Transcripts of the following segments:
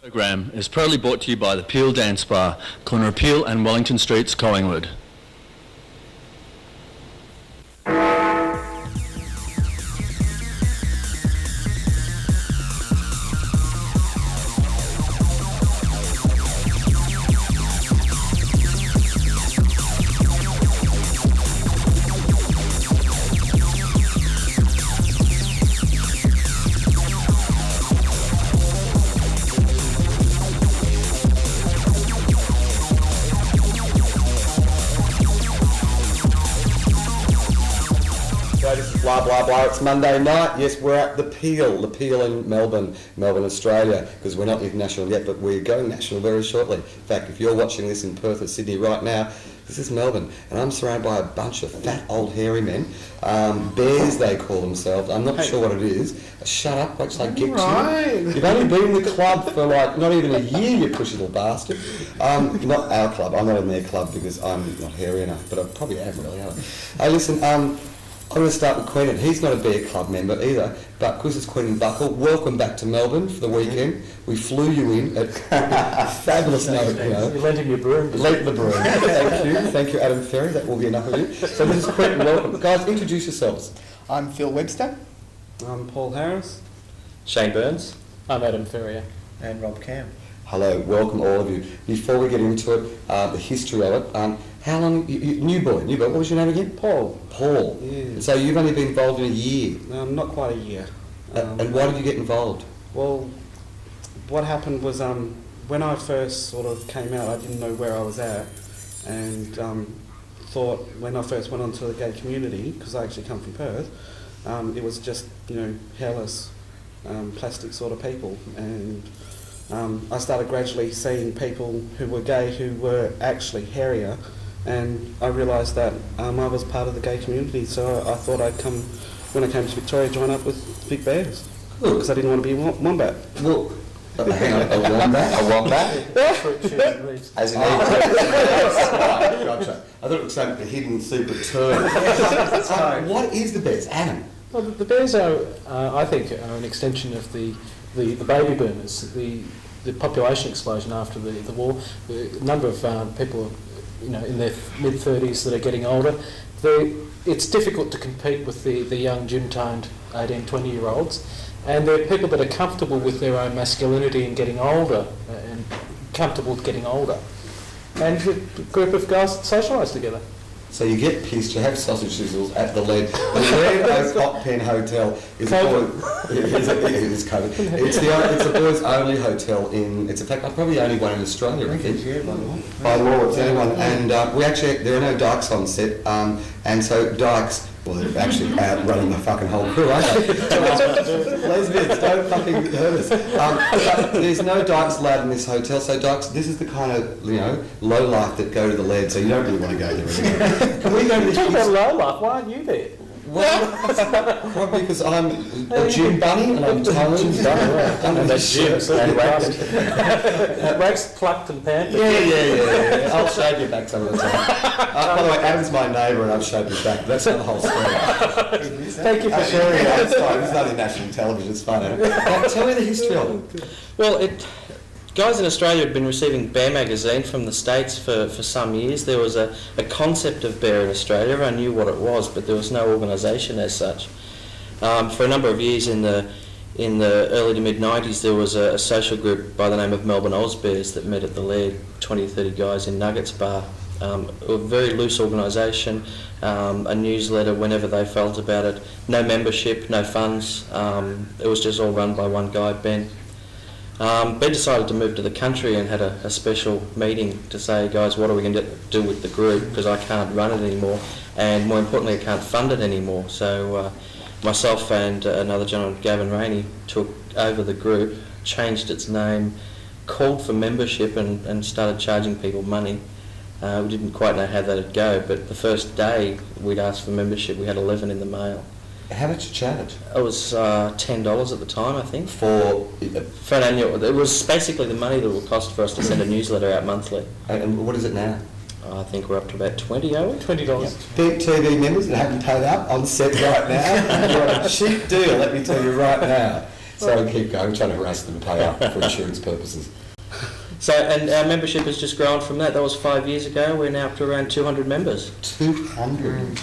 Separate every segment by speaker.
Speaker 1: Program is proudly brought to you by the Peel Dance Bar, corner of Peel and Wellington Streets, Collingwood.
Speaker 2: Blah, blah, blah. It's Monday night. Yes, we're at the Peel in Melbourne, Australia, because we're not international yet, but we're going national very shortly. In fact, if you're watching this in Perth or Sydney right now, this is Melbourne, and I'm surrounded by a bunch of fat, old, hairy men. Bears, they call themselves. I'm not sure what it is. Shut up, wait till I get to you. You've only been in the club for like not even a year, you pushy little bastard. Not our club. I'm not in their club because I'm not hairy enough, but I probably am really, aren't I? Hey, listen, I'm going to start with Quentin. He's not a Bear Club member either, but because it's Quentin Buckle, welcome back to Melbourne for the weekend. We flew you in at fabulous note, you know.
Speaker 3: You lent him your broom.
Speaker 2: Lent the broom. Thank you, Adam Ferrier. That will be enough of you. So this is Quentin. Welcome, guys. Introduce yourselves.
Speaker 4: I'm Phil Webster.
Speaker 5: I'm Paul Harris.
Speaker 6: Shane Byrnes.
Speaker 3: I'm Adam Ferrier.
Speaker 4: And Rob Gamm.
Speaker 2: Hello, welcome all of you. Before we get into it, the history of it. How long? New boy. What was your name again?
Speaker 5: Paul.
Speaker 2: Yeah. So you've only been involved in a year.
Speaker 5: Not quite a year.
Speaker 2: And why did you get involved?
Speaker 5: Well, what happened was when I first sort of came out, I didn't know where I was at, and thought when I first went onto the gay community, because I actually come from Perth, it was just hairless, plastic sort of people, and I started gradually seeing people who were gay who were actually hairier. And I realised that I was part of the gay community, so I thought I'd come, when I came to Victoria, join up with Big Bears, because I didn't want to be a wombat.
Speaker 2: Well, hang on, a wombat?
Speaker 6: A wombat?
Speaker 2: As in gotcha. I thought it was some hidden secret term. What is the Bears, Adam?
Speaker 3: Well, the Bears are, I think, are an extension of the baby boomers, the population explosion after the war. The number of people, in their mid-30s that are getting older, it's difficult to compete with the young gym-toned 18, 20-year-olds, and they're people that are comfortable with their own masculinity and getting older, and comfortable with getting older. And a group of guys that socialise together.
Speaker 2: So you get pissed, you have sausage sizzles at the Lead. The Lead Hot Pen Hotel is a it's a boys only hotel it's in fact probably the only one in Australia, I think. By law, it's the only one. And there are no dykes on set, and so dykes, well, they're actually out running the fucking whole crew, aren't they? Lesbians, don't fucking hurt us. But there's no dykes allowed in this hotel, so dykes, this is the kind of, low life that go to the Lead, so you don't really want to go there anymore. Can we go to this?
Speaker 3: Talk about low life, why aren't you there?
Speaker 2: Well, probably because I'm a gym bunny and I'm toned.
Speaker 3: And that gym's waxed, plucked and pampered.
Speaker 2: Yeah. I'll shave your back some of the time. By the way, Adam's my neighbour and I've shaved his back. That's not the whole story.
Speaker 3: Thank you for sharing that.
Speaker 2: It's fine. It's not in national television. It's fun. Tell me the history of it.
Speaker 6: Well, guys in Australia had been receiving Bear magazine from the States for some years. There was a concept of Bear in Australia. Everyone knew what it was, but there was no organisation as such. For a number of years in the early to mid-90s, there was a social group by the name of Melbourne Oz Bears that met at the Laird, 20 or 30 guys in Nuggets Bar. A very loose organisation, a newsletter whenever they felt about it, no membership, no funds. It was just all run by one guy, Ben. Ben decided to move to the country and had a special meeting to say, guys, what are we going to do with the group, because I can't run it anymore, and more importantly I can't fund it anymore. So myself and another gentleman, Gamm, took over the group, changed its name, called for membership and started charging people money. We didn't quite know how that'd go, but the first day we'd asked for membership, we had 11 in the mail.
Speaker 2: How much you charge?
Speaker 6: It was $10 at the time, I think.
Speaker 2: For
Speaker 6: an annual. It was basically the money that it would cost for us to send a newsletter out monthly.
Speaker 2: And what is it now?
Speaker 6: I think we're up to about 20, are we? $20.
Speaker 2: Big TV members that haven't paid up on set right now, you're on a cheap deal, let me tell you right now. So keep going, trying to harass them and pay up for insurance purposes.
Speaker 6: So, and our membership has just grown from that. That was 5 years ago. We're now up to around 200 members.
Speaker 2: 200?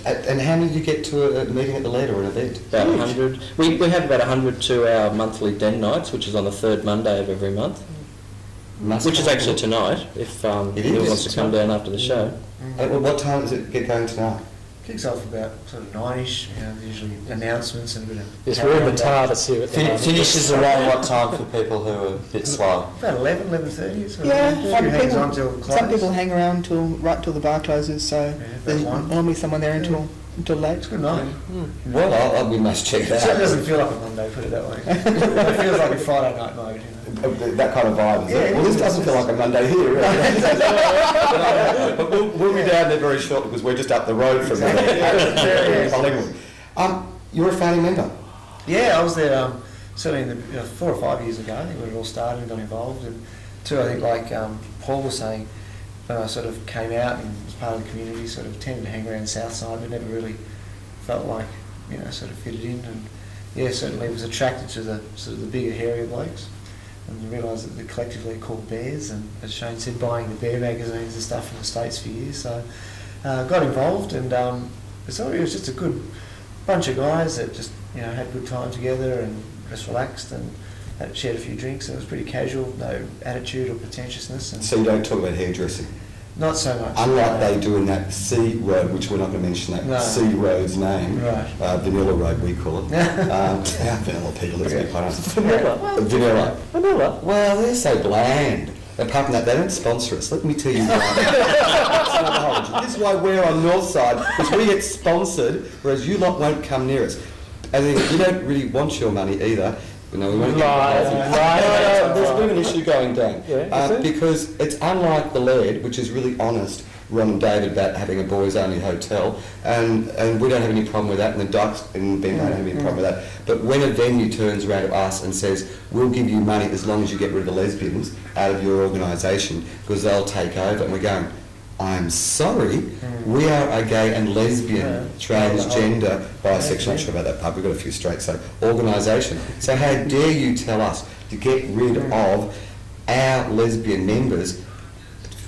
Speaker 2: And how many do you get to a meeting at the lead or an event?
Speaker 6: About 100. We have about 100 to our monthly den nights, which is on the third Monday of every month. Which is actually tonight, if anyone wants to come down after the show.
Speaker 2: What time does it get going tonight?
Speaker 4: Kicks off about sort of 9ish, usually announcements and a bit of...
Speaker 3: Yes, we're in the TARDIS here at the moment.
Speaker 7: Finishes around what time for people who are a bit slow?
Speaker 4: About 11, 11:30. So
Speaker 8: some people hang around right till the bar closes, so there's normally someone there until late.
Speaker 4: It's a good night.
Speaker 2: Well, we must check that
Speaker 4: So it
Speaker 2: out.
Speaker 4: doesn't feel like a Monday, put it that way. It feels like a Friday night mode.
Speaker 2: That kind of vibe, is it? Well, this doesn't feel like a Monday here, really. But we'll be down there very shortly because we're just up the road from there. Collingwood. You're a founding member?
Speaker 4: Yeah, I was there certainly in the, 4 or 5 years ago. I think when it all started and got involved. And too, I think like Paul was saying, when I sort of came out and was part of the community, sort of tended to hang around the south side, but never really felt like, sort of fitted in. And yeah, certainly was attracted to the sort of the bigger, hairier blokes. And realised that they're collectively called bears, and as Shane said, buying the bear magazines and stuff from the States for years. So got involved, and so it was just a good bunch of guys that just had a good time together and just relaxed and had shared a few drinks. And it was pretty casual, no attitude or pretentiousness. And
Speaker 2: So you don't talk about hairdressing?
Speaker 4: not so much.
Speaker 2: Unlike they do in that C Road, which we're not going to mention that C Road's name,
Speaker 4: Right.
Speaker 2: Vanilla Road we call it. Vanilla people, let's be quite honest. Vanilla. Well, they're so bland. Apart from that, they don't sponsor us. Let me tell you why. This is why we're on North Side, because we get sponsored, whereas you lot won't come near us. I think you don't really want your money either. We won't there's a bit of an issue going down. Because it's unlike the Laird, which is really honest, Ron and David, about having a boys-only hotel, and we don't have any problem with that, and the Dykes and Ben don't have any problem with that. But when a venue turns around to us and says, we'll give you money as long as you get rid of the lesbians out of your organisation, because they'll take over, and we're going, I'm sorry, we are a gay and lesbian, transgender, bisexual, not sure about that part, we've got a few straight, so organisation. So how dare you tell us to get rid of our lesbian members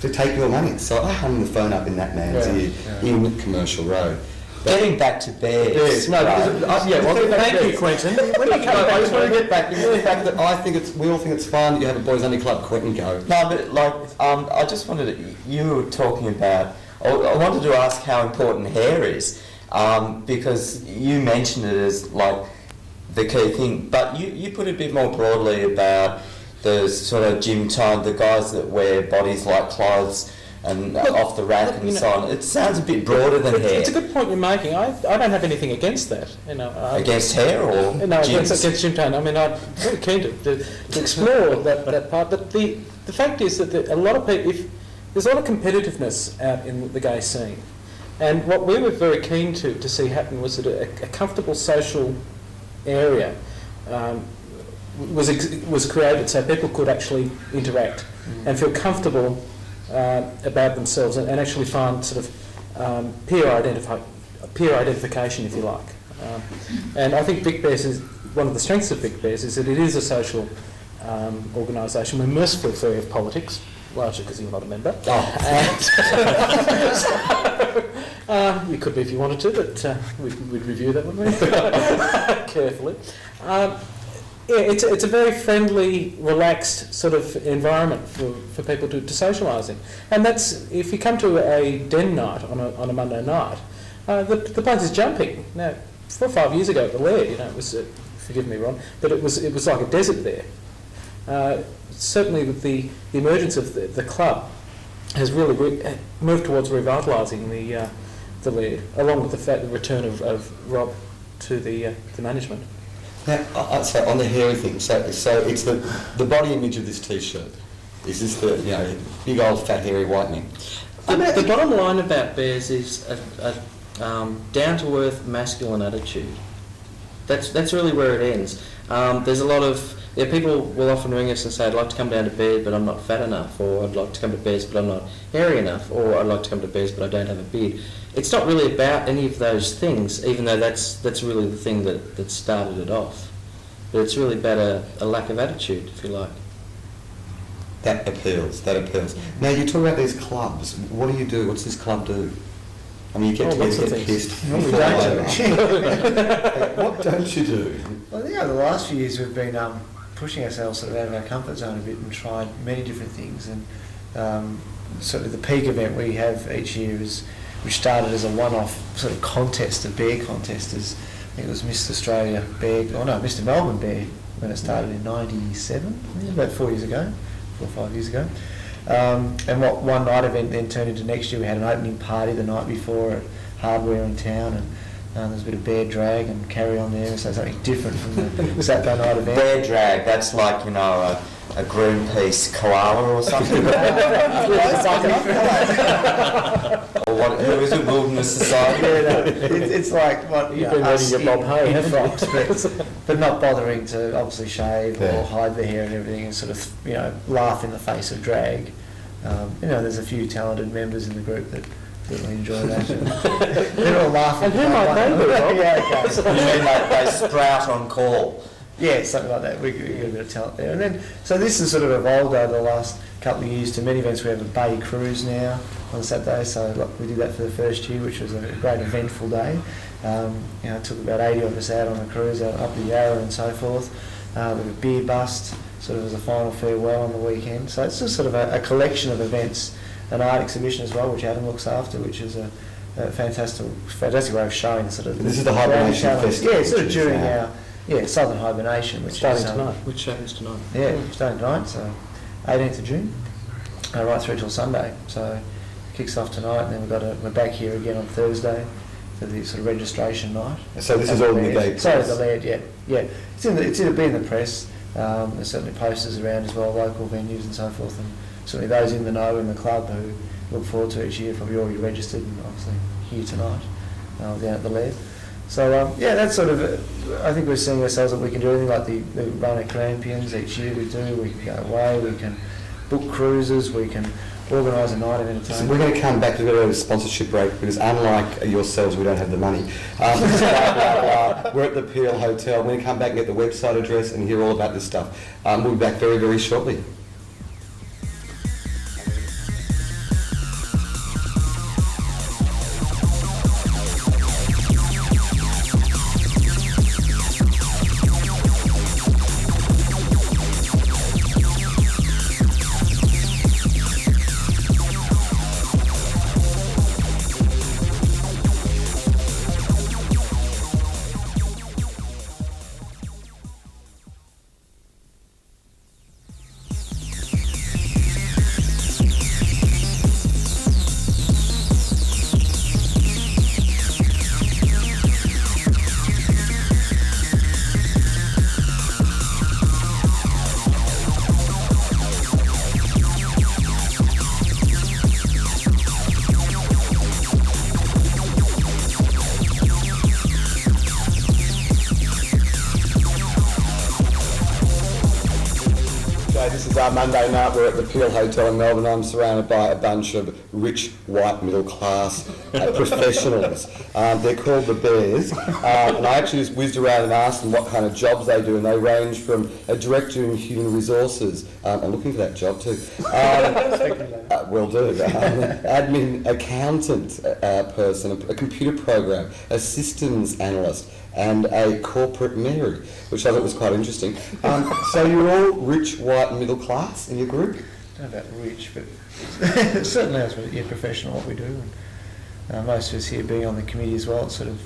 Speaker 2: to take your money? So I hung the phone up in that man's ear in Commercial Road.
Speaker 7: Getting back to bears.
Speaker 2: No, because,
Speaker 3: Thank you, Quentin.
Speaker 2: I just want to get back to the fact that we all think it's fine that you have a boys only club. Quentin, go.
Speaker 7: No, but I just wanted you were talking about. I wanted to ask how important hair is, because you mentioned it as like the key thing, but you put it a bit more broadly about the sort of gym time, the guys that wear bodies like clothes and off the rack and so on. It sounds a bit broader than hair.
Speaker 3: It's a good point you're making. I don't have anything against that.
Speaker 7: Against hair or
Speaker 3: no, against gym tone. I mean, I'm very keen to explore that part. But the fact is that a lot of people, there's a lot of competitiveness out in the gay scene, and what we were very keen to see happen was that a comfortable social area was created so people could actually interact and feel comfortable about themselves and actually find sort of peer identification, if you like. And I think Big Bears is one of the strengths of Big Bears is that it is a social organisation. We're mercifully free of politics, largely because you're not a member. You could be if you wanted to, but we'd review that, wouldn't we? Carefully. It's a very friendly, relaxed sort of environment for people to socialise in. And that's, if you come to a den night on a Monday night, the place is jumping. Now, 4 or 5 years ago at the Laird, it was, forgive me, Ron, but it was like a desert there. Certainly with the emergence of the club has really moved towards revitalising the Laird, along with the return of Rob to the management.
Speaker 2: Now, so on the hairy thing, so it's the body image of this T-shirt. Is this the big old fat hairy white man?
Speaker 6: The bottom line about bears is a down-to-earth masculine attitude. That's really where it ends. There's a lot of people will often ring us and say, I'd like to come down to Bears but I'm not fat enough, or I'd like to come to Bears but I'm not hairy enough, or I'd like to come to Bears but I don't have a beard. It's not really about any of those things, even though that's really the thing that started it off. But it's really about a lack of attitude, if you like.
Speaker 2: That appeals. Now, you talk about these clubs. What do you do? What's this club do? I mean, you get
Speaker 3: lots
Speaker 2: together,
Speaker 3: of
Speaker 2: get
Speaker 3: things.
Speaker 2: pissed.
Speaker 4: No, we don't.
Speaker 2: What don't you do?
Speaker 4: Well, I think over the last few years we've been pushing ourselves sort of out of our comfort zone a bit and tried many different things. And sort of the peak event we have each year is, which started as a one-off sort of contest, a bear contest. I think it was Mr Melbourne Bear when it started in '97, about 4 years ago, 4 or 5 years ago. And what one night event then turned into next year. We had an opening party the night before at Hardware in town, and there was a bit of bear drag and carry on there, so something different from the Saturday night event.
Speaker 7: Bear drag, that's like, you know, a Greenpeace koala or something. Or what, who is it, Wilderness Society?
Speaker 4: Yeah, no, it's like what
Speaker 3: You've been reading your Bob Hay,
Speaker 4: in
Speaker 3: haven't
Speaker 4: frocks, but not bothering to obviously shave
Speaker 2: Yeah.
Speaker 4: or hide the hair and everything, and sort of, you know, laugh in the face of drag. You know, there's a few talented members in the group that really enjoy that. They're all laughing.
Speaker 3: And who might they be, Rob?
Speaker 4: Yeah, okay.
Speaker 7: You mean they sprout on call?
Speaker 4: Yeah, something like that. We get a bit of talent there. And then, so this has sort of evolved over the last couple of years to many events. We have a bay cruise now on Saturday, so like, we did that for the first year, which was a great eventful day. You know, it took about 80 of us out on a cruise out up the Yarra and so forth. We have a beer bust, sort of as a final farewell on the weekend. So it's just sort of a collection of events, an art exhibition as well, which Adam looks after, which is a fantastic way of showing sort of...
Speaker 2: This is the Hibernation Festival.
Speaker 4: Yeah, sort of during our Southern Hibernation, which
Speaker 3: Starting
Speaker 4: is...
Speaker 3: tonight.
Speaker 6: Which happens tonight.
Speaker 4: Yeah, starting tonight, so 18th of June, right through till Sunday. So kicks off tonight, and then we're back here again on Thursday for the sort of registration night.
Speaker 2: So this is all in the gay press?
Speaker 4: So the Laird, yeah. It's in the press. There's certainly posters around as well, local venues and so forth, and certainly those in the know in the club who look forward to each year probably already registered and obviously here tonight down at the Laird. So that's sort of, I think we're seeing ourselves that we can do anything like the run at Grampians each year we do. We can go away, we can book cruises, we can organise a night of entertainment.
Speaker 2: So we're going to come back to a bit of a sponsorship break because unlike yourselves, we don't have the money. We're at the Peel Hotel. We're going to come back and get the website address and hear all about this stuff. We'll be back very, very shortly. This is our Monday night. We're at the Peel Hotel in Melbourne. I'm surrounded by a bunch of rich, white, middle-class professionals. They're called the Bears. And I actually just whizzed around and asked them what kind of jobs they do, and they range from a director in human resources. I'm looking for that job too. Will do. Admin accountant person, a computer program, a systems analyst, and a corporate Mary, which I thought was quite interesting. So you're all rich, white, and middle class in your group?
Speaker 4: I don't know about rich, but certainly that's what, professional what we do. And, most of us here being on the committee as well, it's sort of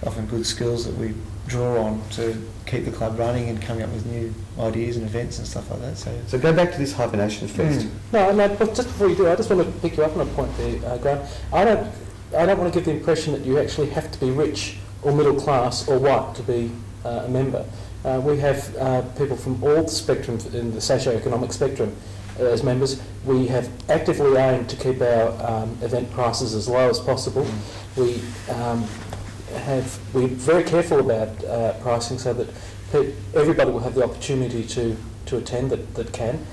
Speaker 4: often good skills that we draw on to keep the club running and coming up with new ideas and events and stuff like that.
Speaker 2: So go back to this Hibernation Fest.
Speaker 3: No, but just before you do, I just want to pick you up on a point there, Graeme. I don't want to give the impression that you actually have to be rich or middle class or white to be a member. We have people from all the spectrum in the socio-economic spectrum as members. We have actively aimed to keep our event prices as low as possible. We're very careful about pricing so that everybody will have the opportunity to attend that can.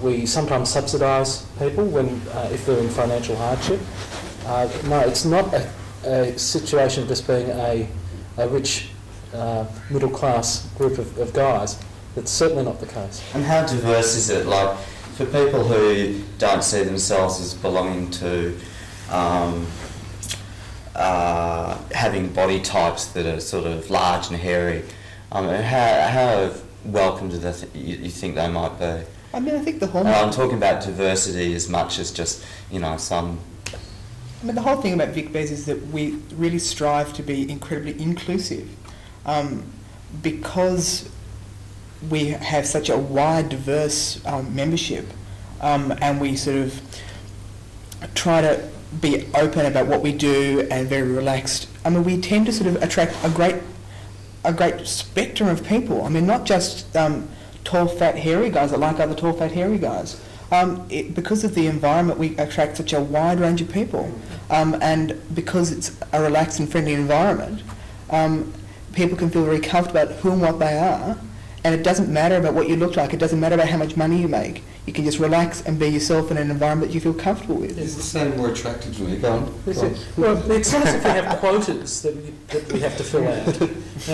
Speaker 3: We sometimes subsidise people if they're in financial hardship. No, it's not a situation of this being a rich middle class group of guys. That's certainly not the case.
Speaker 7: And how diverse is it? Like, for people who don't see themselves as belonging to having body types that are sort of large and hairy, how welcome do they you think they might be?
Speaker 8: I mean, I think the whole...
Speaker 7: I'm talking about diversity as much as just, some...
Speaker 8: I mean, the whole thing about Vic Bez is that we really strive to be incredibly inclusive, because we have such a wide, diverse membership, and we sort of try to be open about what we do and very relaxed. I mean, we tend to sort of attract a great spectrum of people. I mean, not just tall, fat, hairy guys that like other tall, fat, hairy guys. Because of the environment, we attract such a wide range of people, and because it's a relaxed and friendly environment, people can feel very comfortable about who and what they are, and it doesn't matter about what you look like, it doesn't matter about how much money you make. You can just relax and be yourself in an environment that you feel comfortable with.
Speaker 2: Is this sounding more attractive to me? Go on.
Speaker 3: Well, it's not as if we have quotas that we have to fill out.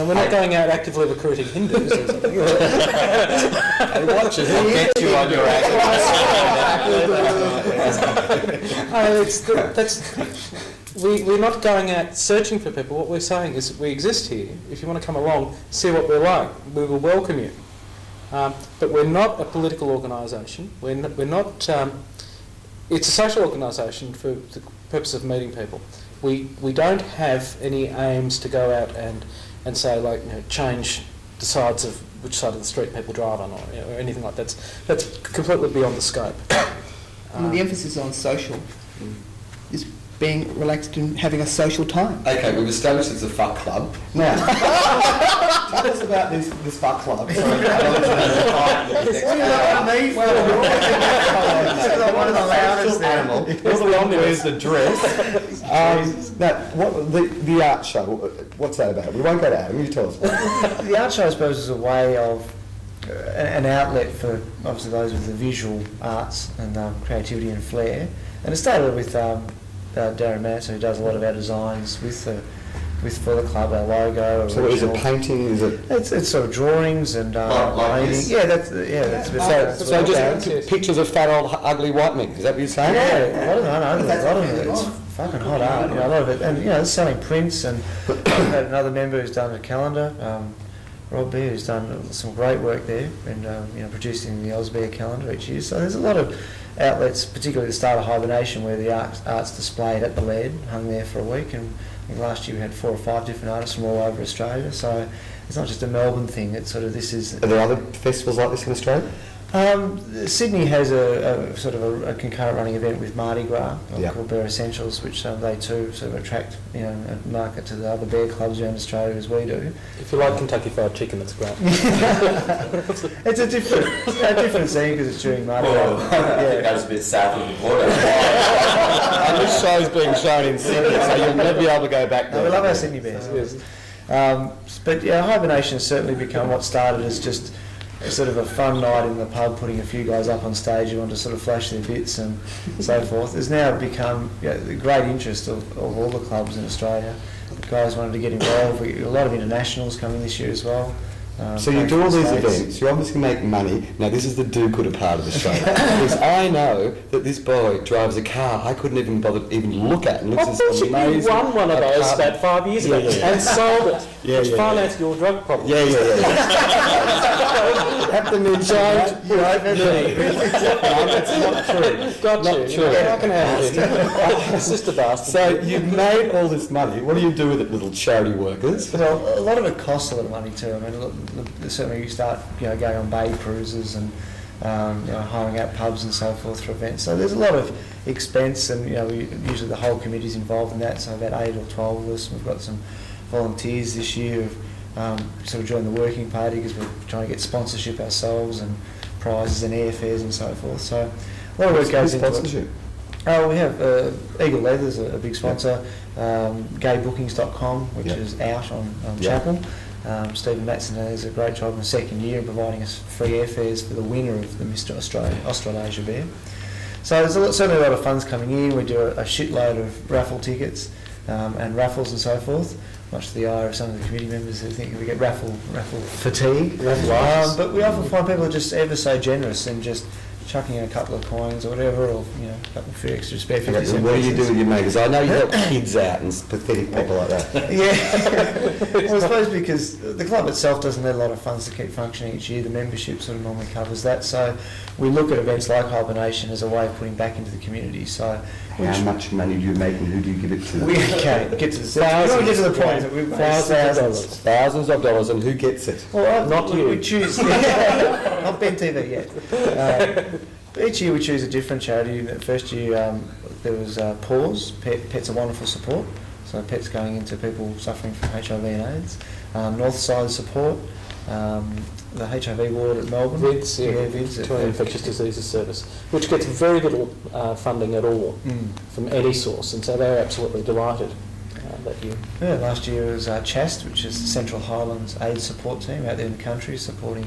Speaker 3: We're not going out actively recruiting Hindus or something.
Speaker 7: Hey, watch it. I'll get you on your
Speaker 3: We're not going out searching for people. What we're saying is we exist here. If you want to come along, see what we're like. We will welcome you. But we're not a political organisation. We're not. It's a social organisation for the purpose of meeting people. We don't have any aims to go out and say, like, change the sides of which side of the street people drive on, or anything like that. That's completely beyond the scope.
Speaker 8: The emphasis is on social. Is being relaxed and having a social time.
Speaker 2: Okay, we've established it's a fuck club. Now, tell us about this fuck club.
Speaker 4: One of the loudest animal.
Speaker 2: You're the one who wears the dress. Now, what the art show? What's that about? We won't go to Adam. You tell us.
Speaker 4: The art show, I suppose, is a way of an outlet for obviously those with the visual arts and creativity and flair. And it started with Darren Manson, who does a lot of our designs for the club, our logo.
Speaker 2: So is it painting? Is it?
Speaker 4: It's sort of drawings and painting. Yeah, that's
Speaker 2: So just pictures of fat old ugly white men. Is that what you're saying?
Speaker 4: Yeah, a lot of it. It's fucking hot art. A lot of it, and it's selling prints. And we've had another member who's done a calendar. Rob Beer, who's done some great work there, and producing the Ausbeer calendar each year. So there's a lot of outlets, particularly the start of hibernation, where the art's displayed at the lead, hung there for a week, and I think last year we had 4 or 5 different artists from all over Australia. So it's not just a Melbourne thing. It's sort of
Speaker 2: Are there other festivals like this in Australia?
Speaker 4: Sydney has a sort of a concurrent running event with Mardi Gras called Bear Essentials, which they too sort of attract and market to the other bear clubs around Australia as we do.
Speaker 3: If you like Kentucky Fried Chicken, that's great.
Speaker 4: It's a different scene because it's during Mardi Gras.
Speaker 7: I think that was a bit south of the border.
Speaker 2: And this show's being shown in Sydney, so you'll never be able to go back there.
Speaker 4: We love our Sydney bears. But hibernation has certainly become what started as just sort of a fun night in the pub, putting a few guys up on stage who want to sort of flash their bits and so forth. It's now become the great interest of all the clubs in Australia. The guys wanted to get involved. A lot of internationals coming this year as well.
Speaker 2: So you do all these events, you obviously make money. Now this is the do-gooder part of the show. Because I know that this boy drives a car I couldn't even bother even look at. And looks as amazing.
Speaker 3: You won one of those about 5 years ago and sold it, which financed your drug problem.
Speaker 2: Have them in charge. It's not true.
Speaker 3: Got you. How can I help you? It's just a bastard.
Speaker 2: So you've made all this money. What do you do with it, little charity workers?
Speaker 4: Well, a lot of it costs a lot of money too. I mean, certainly you start going on bay cruises and hiring out pubs and so forth for events. So there's a lot of expense, and usually the whole committee's involved in that. So about 8 or 12 of us. We've got some volunteers this year who've sort of joined the working party because we're trying to get sponsorship ourselves and prizes and airfares and so forth. So a lot of work goes into it. We have Eagle Leather's a big sponsor, gaybookings.com, which is out on Chapel. Stephen Matson does a great job in the second year in providing us free airfares for the winner of the Mr. Australasia Bear. So there's certainly a lot of funds coming in. We do a shitload of raffle tickets and raffles and so forth. much to the ire of some of the committee members who think we get raffle fatigue.
Speaker 3: Raffle
Speaker 4: But we often find people are just ever so generous and just chucking in a couple of coins or whatever, or a couple of extra spare 50 cent
Speaker 2: What do you do
Speaker 4: pieces.
Speaker 2: with your makers? I know you help kids out and pathetic people like that.
Speaker 4: Yeah, well, I suppose because the club itself doesn't need a lot of funds to keep functioning each year. The membership sort of normally covers that. So we look at events like Hibernation as a way of putting back into the community. So
Speaker 2: How much money do you make and who do you give it to?
Speaker 4: we get to the get to the point that we've made thousands.
Speaker 2: Thousands of dollars, and who gets it?
Speaker 4: Well,
Speaker 3: Not you.
Speaker 4: We choose. Not Ben TV yet. Each year we choose a different charity. The first year there was Paws. Pets are wonderful support. So pets going into people suffering from HIV and AIDS. North Side support. The HIV ward at Melbourne.
Speaker 3: VIDS,
Speaker 4: VIDS.
Speaker 3: Victorian Infectious Diseases Service, which gets very little funding at all from any source, and so they're absolutely delighted that you...
Speaker 4: Yeah, last year was CHAST, which is the Central Highlands AIDS support team out there in the country, supporting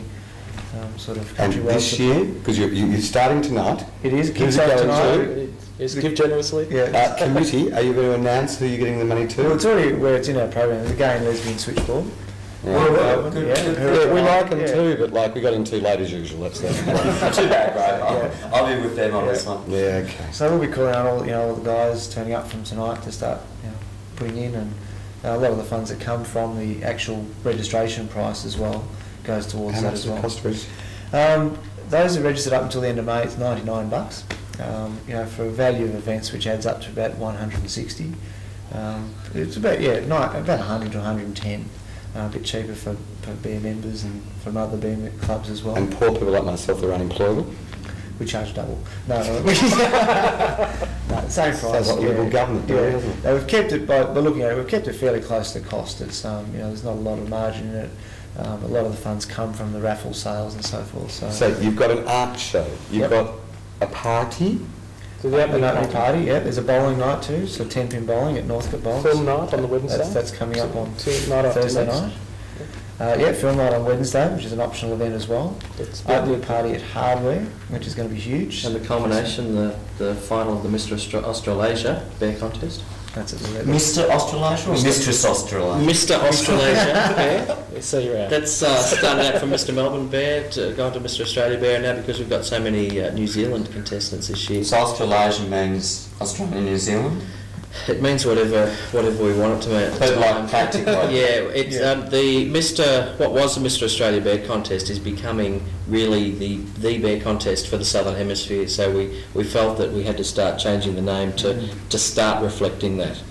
Speaker 4: sort of
Speaker 2: And
Speaker 4: countrywide
Speaker 2: this
Speaker 4: support.
Speaker 2: year, because you're starting tonight,
Speaker 4: It is. It
Speaker 2: Who's
Speaker 4: kicks
Speaker 2: it
Speaker 4: off
Speaker 2: going
Speaker 4: tonight.
Speaker 3: Yes, give generously.
Speaker 4: Yeah.
Speaker 2: committee, are you going to announce who you're getting the money to?
Speaker 4: Well, it's already where it's in our program. The Gay and Lesbian Switchboard.
Speaker 2: Yeah.
Speaker 4: Yeah,
Speaker 2: we like them
Speaker 4: yeah.
Speaker 2: too, but we got in too late as usual. That's that.
Speaker 7: Too bad, Graeme. I'll be with them on this one.
Speaker 2: Yeah, okay.
Speaker 4: So we'll be calling out all the guys turning up from tonight to start putting in, and a lot of the funds that come from the actual registration price as well goes towards
Speaker 2: How
Speaker 4: that
Speaker 2: much
Speaker 4: as
Speaker 2: does it
Speaker 4: well.
Speaker 2: cost to register?
Speaker 4: Those are registered up until the end of May. It's $99. For a value of events which adds up to about 160. It's about about 100 to 110. A bit cheaper for beer members and from other beer clubs as well.
Speaker 2: And poor people like myself that are unemployable?
Speaker 4: We charge double. No, same price.
Speaker 2: Sounds like Liberal government, doesn't it?
Speaker 4: Now, we've kept it by looking at it. We've kept it fairly close to cost. It's there's not a lot of margin in it. A lot of the funds come from the raffle sales and so forth.
Speaker 2: So you've got an art show, you've
Speaker 4: Yep.
Speaker 2: got a party,
Speaker 3: So the
Speaker 4: An opening party, yeah. There's a bowling night too, so 10-pin bowling at Northcote Bowls.
Speaker 3: film night on the Wednesday.
Speaker 4: That's coming up on
Speaker 3: Night after
Speaker 4: Thursday
Speaker 3: next.
Speaker 4: night. Film night on Wednesday, which is an optional event as well.
Speaker 3: It's
Speaker 4: Opening party at Hardware, which is going to be huge.
Speaker 6: And the culmination, the final of the Mr. Australasia bear contest.
Speaker 4: That's at 11.
Speaker 7: Mr. Australasia or Mistress Australasia?
Speaker 6: Mr. Australasia bear.
Speaker 3: So you're out.
Speaker 6: That's started out from Mr. Melbourne bear to gone to Mr. Australia bear, and now because we've got so many New Zealand contestants this year,
Speaker 7: So Australasia means Australia and New Zealand?
Speaker 6: it means whatever we want it to mean. At the
Speaker 7: But
Speaker 6: time.
Speaker 7: like practically?
Speaker 6: Yeah, it's what was the Mr. Australia Bear Contest is becoming really the bear contest for the Southern Hemisphere. So we felt that we had to start changing the name to start reflecting that.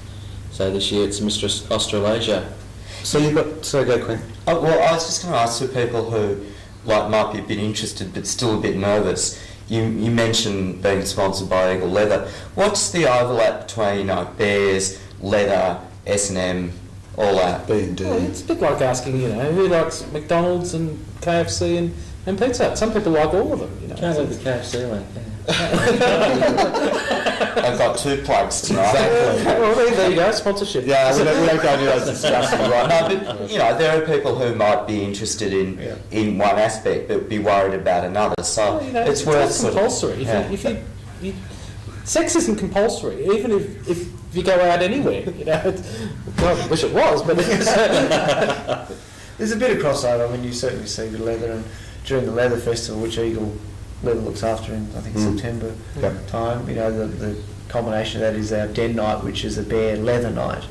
Speaker 6: So this year it's Mr. Australasia.
Speaker 2: so you've got, so go Quentin.
Speaker 7: Oh, well, I was just going to ask for people who might be a bit interested but still a bit nervous. You mentioned being sponsored by Eagle Leather. What's the overlap between bears, leather, S&M, all that?
Speaker 2: B&D.
Speaker 3: Well, it's a bit like asking, who likes McDonald's and KFC and Pizza Hut. Some people like all of them,
Speaker 6: Can't leave the KFC link.
Speaker 7: I've got 2 plugs tonight.
Speaker 3: Well, there you go, sponsorship.
Speaker 2: Yeah, we don't go into those discussions right
Speaker 7: No, but there are people who might be interested in one aspect but be worried about another. So
Speaker 3: Well,
Speaker 7: it's worth
Speaker 3: not
Speaker 7: sort of-
Speaker 3: compulsory. If you, sex isn't compulsory, even if you go out anywhere. Well, I wish it was, but
Speaker 4: There's a bit of crossover. I mean, you certainly see the leather, and during the Leather Festival, which Eagle Leather looks after in, I think, September time, the combination of that is our Den Night, which is a bear leather night.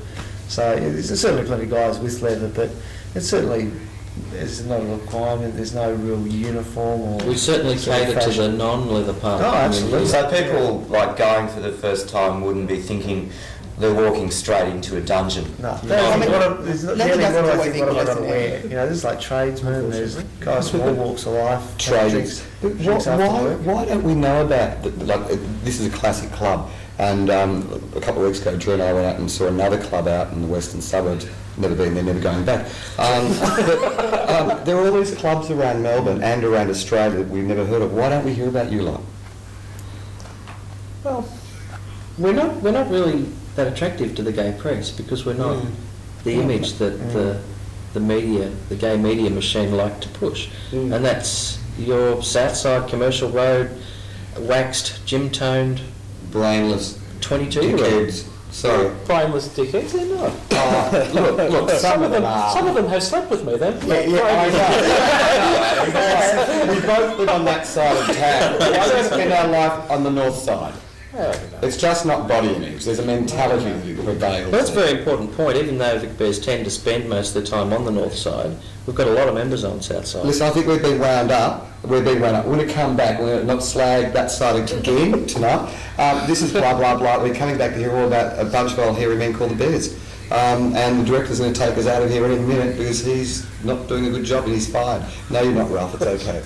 Speaker 4: So there's certainly plenty of guys with leather, but it's certainly, there's not a requirement, there's no real uniform or...
Speaker 6: We certainly
Speaker 4: sort of
Speaker 6: cater to the
Speaker 4: fashion.
Speaker 6: non-leather part.
Speaker 4: Oh, absolutely.
Speaker 7: So people going for the first time wouldn't be thinking they're walking straight into a dungeon.
Speaker 4: No,
Speaker 8: I mean,
Speaker 4: there's not
Speaker 8: leather
Speaker 4: really
Speaker 8: doesn't
Speaker 4: what I
Speaker 8: always
Speaker 4: think what am I
Speaker 8: equal
Speaker 4: going to wear. There's like tradesmen, there's guys from all walks of life.
Speaker 2: Traders.
Speaker 4: Drinks after work.
Speaker 2: Why don't we know about, this is a classic club, and a couple of weeks ago Drew and I went out and saw another club out in the western suburbs, never been there, never going back. But there are all these clubs around Melbourne and around Australia that we've never heard of. Why don't we hear about you lot?
Speaker 6: Well, we're not really that attractive to the gay press because we're not the image that the media, the gay media machine like to push, and that's your Southside Commercial Road, waxed, gym-toned,
Speaker 2: Brainless
Speaker 6: 22-year-olds.
Speaker 2: dickheads. Sorry.
Speaker 3: brainless dickheads, they're not.
Speaker 7: Oh,
Speaker 2: Look, some of them are.
Speaker 3: Some of them have slept with me. Then.
Speaker 2: I know. We both live on that side of town. Why do we spend our life on the north side? It's just not body image. There's a mentality that prevails.
Speaker 6: That's a very important point. Even though Vic Bears tend to spend most of their time on the north side, we've got a lot of members on the south side.
Speaker 2: Listen, I think we've been wound up. We're going to come back. We're going to not slag that side again tonight. This is blah, blah, blah. We're coming back to hear all about a bunch of old hairy men called the Bears. And the director's going to take us out of here any minute because he's not doing a good job and he's fired. No, you're not, Ralph. It's okay.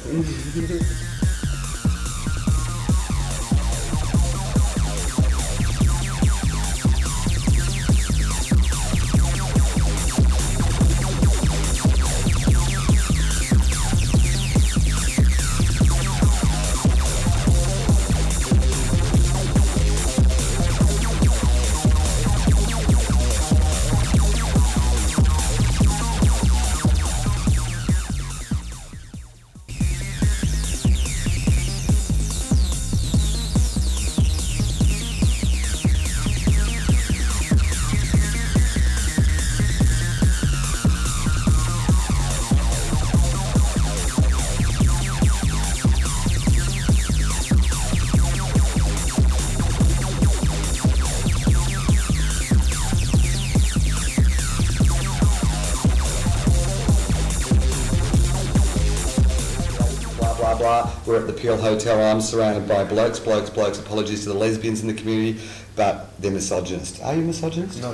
Speaker 2: We're at the Peel Hotel. I'm surrounded by blokes. Apologies to the lesbians in the community, but they're misogynist. Are you misogynist?
Speaker 4: No.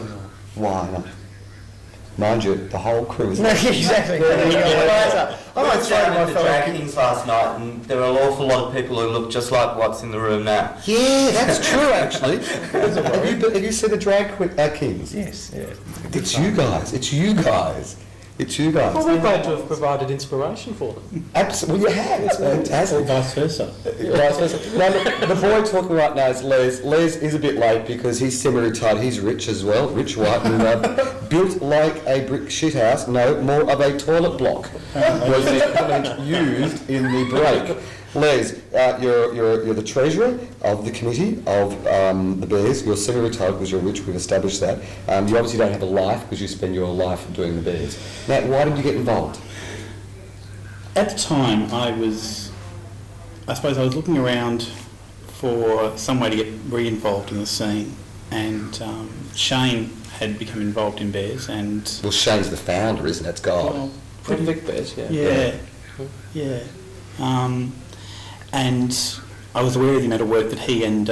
Speaker 2: Why not? Mind you, the whole crew is...
Speaker 7: I
Speaker 4: Exactly.
Speaker 7: went down to the Drag Kings last night, and there were an awful lot of people who look just like what's in the room now.
Speaker 2: Yeah, that's true, actually. have you seen the Drag Kings?
Speaker 4: Yes. Yeah.
Speaker 2: It's you guys.
Speaker 3: Well, we're glad to have provided inspiration for them.
Speaker 2: Absolutely, well, you have. It's fantastic.
Speaker 3: Or vice versa.
Speaker 2: Now, the boy talking right now is Les. Les is a bit late because he's semi-retired. He's rich as well, rich white, and built like a brick shithouse. No, more of a toilet block was the comment used in the break. Les, you're the treasurer of the committee of the Bears. You're semi-retired because you're rich. We've established that. You obviously don't have a life because you spend your life doing the Bears. Now, why did you get involved?
Speaker 9: At the time, I suppose I was looking around for some way to get re-involved in the scene, and Shane had become involved in Bears, and...
Speaker 2: Well, Shane's the founder, isn't it? It's God.
Speaker 9: Well,
Speaker 6: Pretty Vic Bears,
Speaker 9: Yeah. And I was aware of the amount of work that he and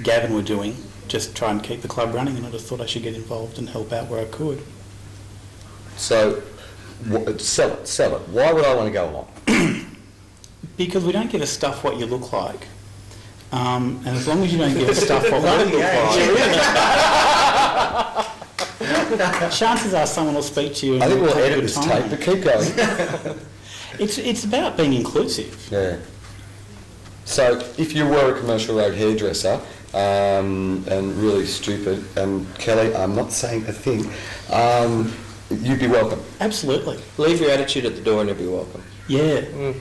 Speaker 9: Gavin were doing, just trying to keep the club running, and I just thought I should get involved and help out where I could.
Speaker 2: So, sell it. Why would I want to go along?
Speaker 9: Because we don't give a stuff what you look like. And as long as you don't give a stuff what we look like, chances are someone will speak to you. And
Speaker 2: I think we'll
Speaker 9: have a
Speaker 2: edit
Speaker 9: good
Speaker 2: this
Speaker 9: time.
Speaker 2: tape, but keep going.
Speaker 9: It's about being inclusive.
Speaker 2: Yeah. So, if you were a commercial road hairdresser and really stupid, and Kelly, I'm not saying a thing, you'd be welcome.
Speaker 9: Absolutely.
Speaker 6: Leave your attitude at the door and you'll be welcome.
Speaker 9: Yeah.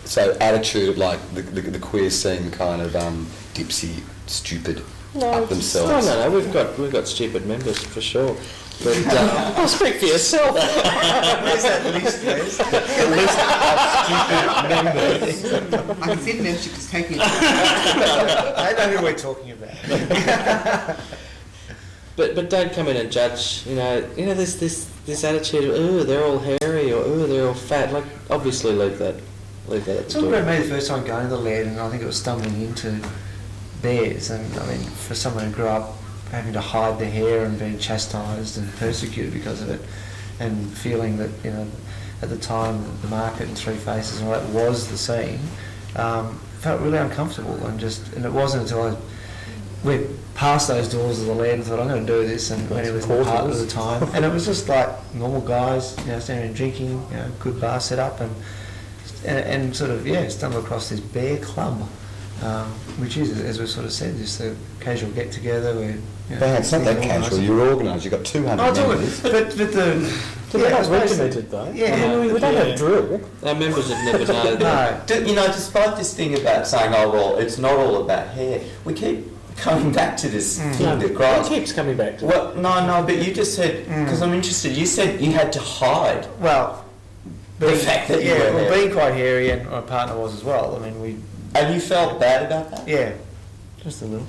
Speaker 2: So, attitude like the queer scene kind of dipsy, stupid, up themselves.
Speaker 6: No. We've got stupid members for sure. But I'll speak for yourself.
Speaker 4: Where's that list, Les?
Speaker 2: A list of stupid members.
Speaker 10: I can see the membership is taking it.
Speaker 4: I know who we're talking about.
Speaker 6: But don't come in and judge. You know, there's this attitude of, oh, they're all hairy, or oh, they're all fat. Like, obviously, leave that at the
Speaker 4: Talking
Speaker 6: door.
Speaker 4: about me the first time going to the lead, and I think it was stumbling into Bears, and I mean, for someone who grew up having to hide their hair and being chastised and persecuted because of it, and feeling that, at the time the market and Three Faces and all that was the scene, felt really uncomfortable, and it wasn't until I went past those doors of the lead and thought, I'm going to do this, and went in with my partner at the time, and it was just like normal guys, standing and drinking, good bar set up, and sort of stumbled across this bear club, which is, as we sort of said, just a casual get together where.
Speaker 2: It's not that casual. You're organised. You've got 200 members.
Speaker 4: But
Speaker 3: They're not regimented though.
Speaker 4: Yeah.
Speaker 3: We don't have drill.
Speaker 6: Our members would never know that.
Speaker 7: Despite this thing about saying, oh well, it's not all about hair, we keep coming back to this thing that
Speaker 3: It
Speaker 7: Graeme.
Speaker 3: keeps coming back to
Speaker 7: Well, no, but you just said, because I'm interested, you said you had to hide
Speaker 4: Well,
Speaker 7: the fact that you were there.
Speaker 4: being quite hairy, and my partner was as well. I mean,
Speaker 7: And you felt bad about that?
Speaker 4: yeah, just a little.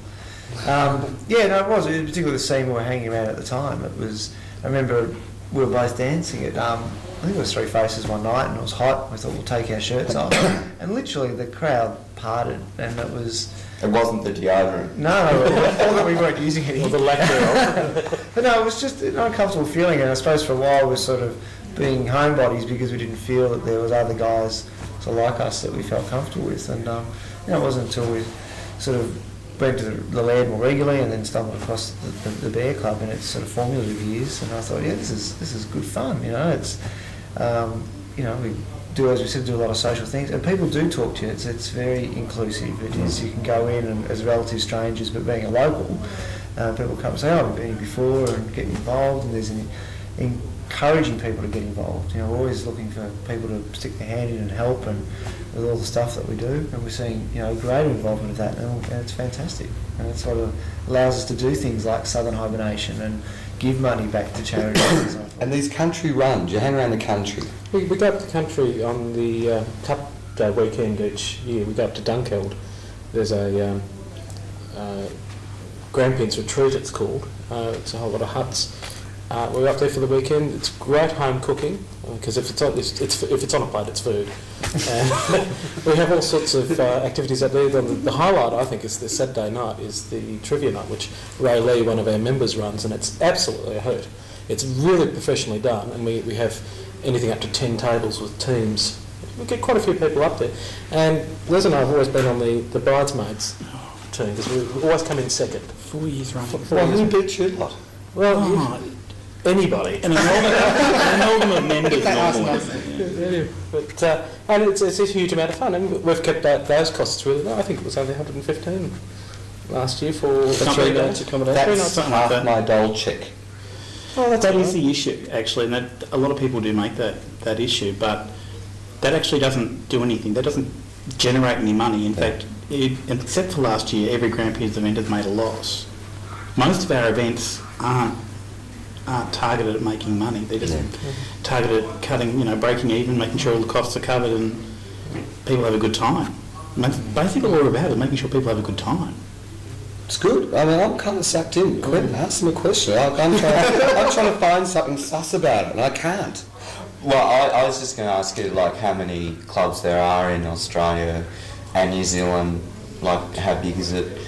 Speaker 4: Yeah, no, it was. Particularly the scene we were hanging around at the time. It was. I remember we were both dancing at. I think it was Three Faces one night, and it was hot. We thought we'll take our shirts off, and literally the crowd parted, and it was.
Speaker 7: It wasn't the deodorant.
Speaker 4: No, or that we weren't using any.
Speaker 3: or the lack thereof.
Speaker 4: But no, it was just an uncomfortable feeling, and I suppose for a while we were sort of being homebodies because we didn't feel that there was other guys so like us that we felt comfortable with, and it wasn't until we sort of went to the Laird more regularly and then stumbled across the Bear Club in its sort of formative years, and I thought, yeah, this is good fun, it's we do, as we said, do a lot of social things, and people do talk to you. It's very inclusive. It is, you can go in and as relative strangers, but being a local, people come and say, oh, I've been here before, and get involved, and there's encouraging people to get involved. We're always looking for people to stick their hand in and help, and with all the stuff that we do, and we're seeing greater involvement of that, and it's fantastic, and it sort of allows us to do things like Southern Hibernation and give money back to charities and so forth.
Speaker 2: And these country runs, you hang around the country.
Speaker 3: We go up the country on the Cup Day weekend each year. We go up to Dunkeld. There's a Grandparents Retreat, it's called. It's a whole lot of huts. We're up there for the weekend. It's great home cooking because if it's on a plate, it's food. And we have all sorts of activities up there. The highlight, I think, is this Saturday night is the trivia night, which Ray Lee, one of our members, runs, and it's absolutely a hoot. It's really professionally done, and we have anything up to 10 tables with teams. We get quite a few people up there. And Les and I have always been on the bridesmaids team because we always come in second.
Speaker 9: 4 years running.
Speaker 2: Well, who beat you lot?
Speaker 3: Well, anybody.
Speaker 9: An amalgam of members normally.
Speaker 3: But and it's a huge amount of fun, and we've kept those costs really low. I think it was only 115 last year for 3 nights accommodation.
Speaker 2: That's half my dole check.
Speaker 3: Oh,
Speaker 9: That is the issue, actually, and that, a lot of people do make that issue, but that actually doesn't do anything. That doesn't generate any money. In fact, except for last year, every Grandparents event has made a loss. Most of our events aren't targeted at making money. They're just targeted at cutting, breaking even, making sure all the costs are covered and people have a good time. And that's basically all we're about, is making sure people have a good time.
Speaker 2: It's good. I mean, I'm kind of sucked in. Quentin, ask him a question. I'm trying to find something sus about it, and I can't.
Speaker 7: Well, I was just going to ask you, how many clubs there are in Australia and New Zealand, how big is it?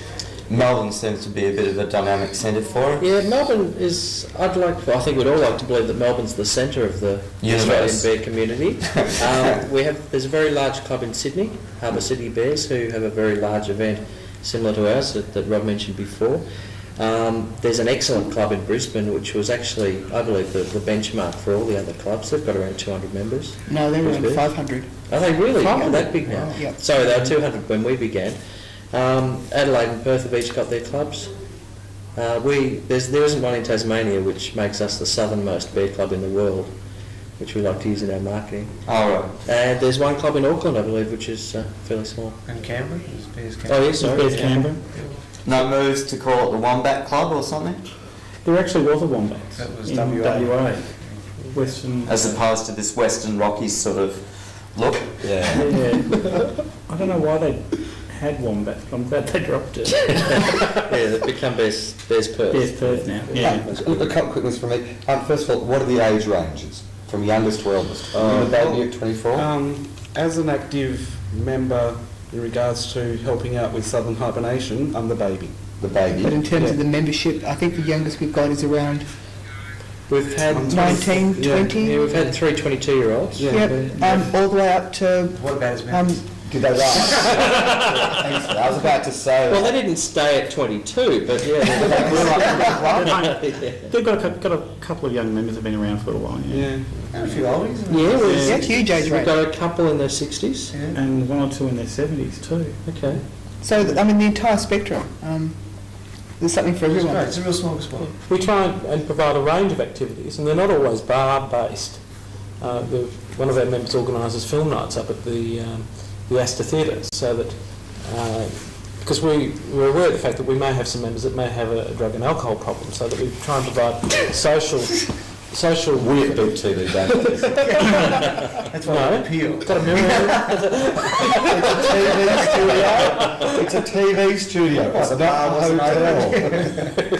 Speaker 7: Melbourne seems to be a bit of a dynamic centre for it.
Speaker 6: Yeah, Melbourne is. I think we'd all like to believe that Melbourne's the centre of the Australian bear community. There's a very large club in Sydney, Harbour City Bears, who have a very large event similar to ours that Rob mentioned before. There's an excellent club in Brisbane, which was actually, I believe, the benchmark for all the other clubs. They've got around 200 members.
Speaker 8: No, they're around 500.
Speaker 6: Are they really?
Speaker 8: 500?
Speaker 6: That big now?
Speaker 8: Oh, yep.
Speaker 6: Sorry, they were 200 when we began. Adelaide and Perth have each got their clubs. There isn't one in Tasmania, which makes us the southernmost bear club in the world, which we like to use in our marketing.
Speaker 7: Oh, right.
Speaker 6: And there's one club in Auckland, I believe, which is fairly small.
Speaker 4: And Canberra? Bears Canberra.
Speaker 6: Oh, yes, sorry.
Speaker 9: Bears Canberra.
Speaker 7: No moves to call it the Wombat Club or something?
Speaker 9: There actually was a Wombat.
Speaker 4: That was
Speaker 9: in
Speaker 4: WA.
Speaker 9: Western.
Speaker 7: As opposed to this Western Rockies sort of look?
Speaker 2: Yeah.
Speaker 9: Yeah. I don't know why they had Wombat. I'm glad they dropped it.
Speaker 6: Yeah, they've become Bears Perth.
Speaker 9: Bears Perth now. Yeah.
Speaker 2: A couple quick ones from me. First of all, what are the age ranges from youngest to eldest? Are you a baby at 24?
Speaker 5: As an active member in regards to helping out with Southern Hibernation, I'm the baby.
Speaker 2: The baby.
Speaker 8: But in terms of the membership, I think the youngest we've got is around
Speaker 6: We've had
Speaker 8: 19, 20.
Speaker 6: Yeah, we've had 3 22-year-olds.
Speaker 5: Yeah.
Speaker 8: Yep, all the way up to
Speaker 4: What about his members?
Speaker 2: Did they run? Thanks. I was about to say.
Speaker 6: Well, they didn't stay at 22, but yeah.
Speaker 9: They've got a couple of young members who've been around for a while. Yeah.
Speaker 4: And a few oldies.
Speaker 6: Yeah,
Speaker 8: that's huge age
Speaker 6: we've
Speaker 8: range.
Speaker 6: got a couple in their 60s.
Speaker 4: Yeah.
Speaker 9: And 1 or 2 in their 70s too.
Speaker 6: Okay.
Speaker 8: So, I mean, the entire spectrum. There's something for
Speaker 4: It's
Speaker 8: everyone.
Speaker 4: great. It's a real small spot.
Speaker 3: We try and provide a range of activities, and they're not always bar-based. One of our members organises film nights up at the Astor Theatre, so that because we're aware of the fact that we may have some members that may have a drug and alcohol problem, so that we try and provide social.
Speaker 2: We at Big TV don't.
Speaker 4: That's why I appeal.
Speaker 3: Got a mirror.
Speaker 2: It's a TV studio. It's not a hotel.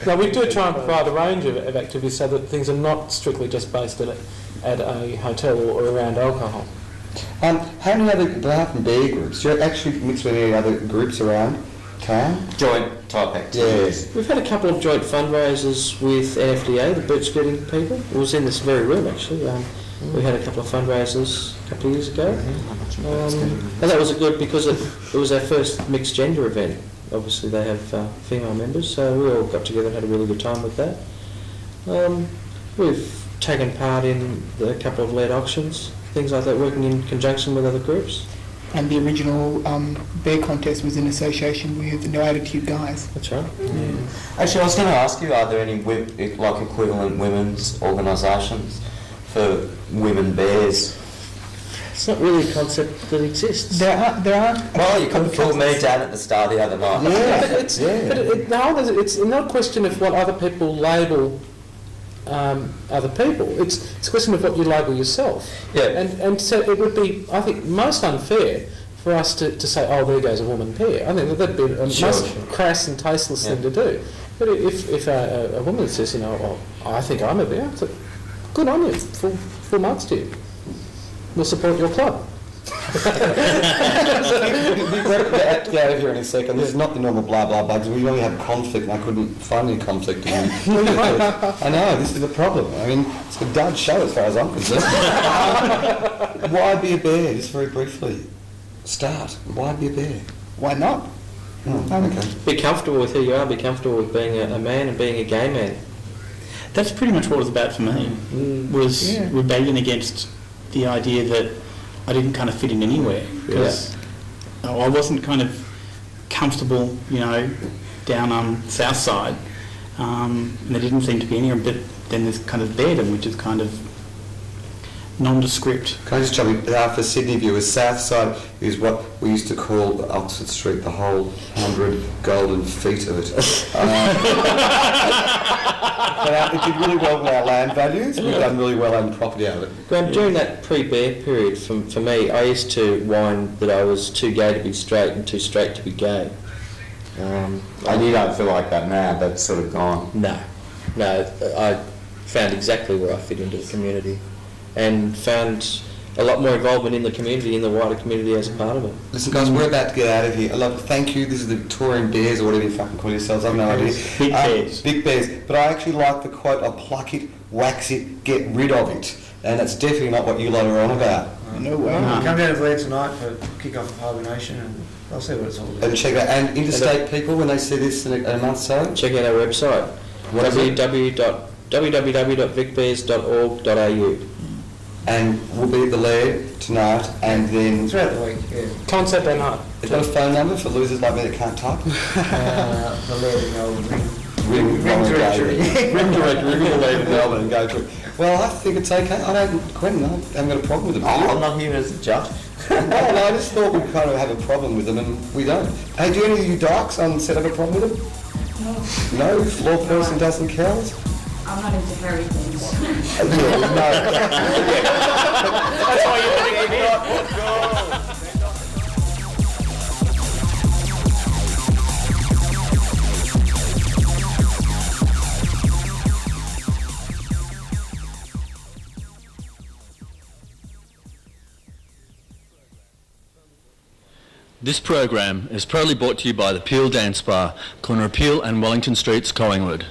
Speaker 3: No, we do try and provide a range of activities so that things are not strictly just based at a hotel or around alcohol.
Speaker 2: How many other, apart from beer groups, do you actually mix with any other groups around town?
Speaker 7: Joint type activities.
Speaker 2: Yes.
Speaker 6: We've had a couple of joint fundraisers with NFDA, the boot scooting people. It was in this very room, actually. We had a couple of fundraisers a couple of years ago. And that was good because it was our first mixed gender event. Obviously they have female members, so we all got together and had a really good time with that. We've taken part in a couple of lead auctions, things like that, working in conjunction with other groups.
Speaker 8: And the original bear contest was in association with the No Attitude guys.
Speaker 6: That's right.
Speaker 7: Yeah. Actually, I was going to ask you, are there any equivalent women's organisations for women bears?
Speaker 6: It's not really a concept that exists.
Speaker 8: There are.
Speaker 7: Well, you could have fooled me down at the start the other night.
Speaker 3: It's not a question of what other people label other people. It's a question of what you label yourself.
Speaker 7: Yeah.
Speaker 3: And so it would be, I think, most unfair for us to say, oh, there goes a woman pair. I think that'd be a most crass and tasteless thing to do. But if a woman says, well, I think I'm a bear, it's good on you, full marks to you. We'll support your club.
Speaker 2: Get out of here in a second. This is not the normal blah blah bugs. We only have conflict, and I couldn't find any conflict. I know, this is the problem. I mean, it's a dud show as far as I'm concerned. Why be a bear? Just very briefly. Start. Why be a bear?
Speaker 8: Why not?
Speaker 2: Okay.
Speaker 6: Be comfortable with who you are, be comfortable with being a man and being a gay man.
Speaker 9: That's pretty much what it was about for me, was rebellion against the idea that I didn't kind of fit in anywhere, because I wasn't kind of comfortable, down south side, and there didn't seem to be any. But then there's kind of Bairden, which is kind of nondescript.
Speaker 2: Can I just jump in? For Sydney viewers, south side is what we used to call Oxford Street, the whole 100 golden feet of it. But it did really well with our land values. We've done really well on property out of it.
Speaker 6: Graeme, during that pre-bear period, for me, I used to whine that I was too gay to be straight and too straight to be gay.
Speaker 7: And you don't feel like that now? That's sort of gone.
Speaker 6: No, I found exactly where I fit into the community, and found a lot more involvement in the community, in the wider community as a part of it.
Speaker 2: Listen guys, we're about to get out of here. Thank you. This is the Victorian Bears, or whatever you fucking call yourselves. I've no idea.
Speaker 9: Big bears.
Speaker 2: Big bears. But I actually like the quote, I'll pluck it, wax it, get rid of it. And that's definitely not what you lot are on about.
Speaker 8: No way.
Speaker 4: Come down to Leeds tonight for kick-off of Harbour Nation, and they'll see what it's all about.
Speaker 2: And check it out. And interstate people, when they see this in a month's time?
Speaker 6: Check out our website, www.vicbears.org.au.
Speaker 2: And we'll be at the Lair tonight, and then...
Speaker 4: Throughout the week, yeah.
Speaker 3: Concept and art.
Speaker 2: Is that a phone number for losers like me that can't type?
Speaker 4: The Lair in Melbourne.
Speaker 2: Ring directory. Ring directory, ring the Lair in Melbourne and go through. Well, I think it's okay. Quentin, I haven't got a problem with them.
Speaker 7: I'm not here as a judge.
Speaker 2: No, I just thought we'd kind of have a problem with them, and we don't. Hey, do any of you dykes on set have a problem with them? No. No? Floor person doesn't count?
Speaker 10: I'm not into hairy things.
Speaker 2: No.
Speaker 9: That's why you're living in here.
Speaker 1: This program is proudly brought to you by the Peel Dance Bar, corner of Peel and Wellington Streets, Collingwood.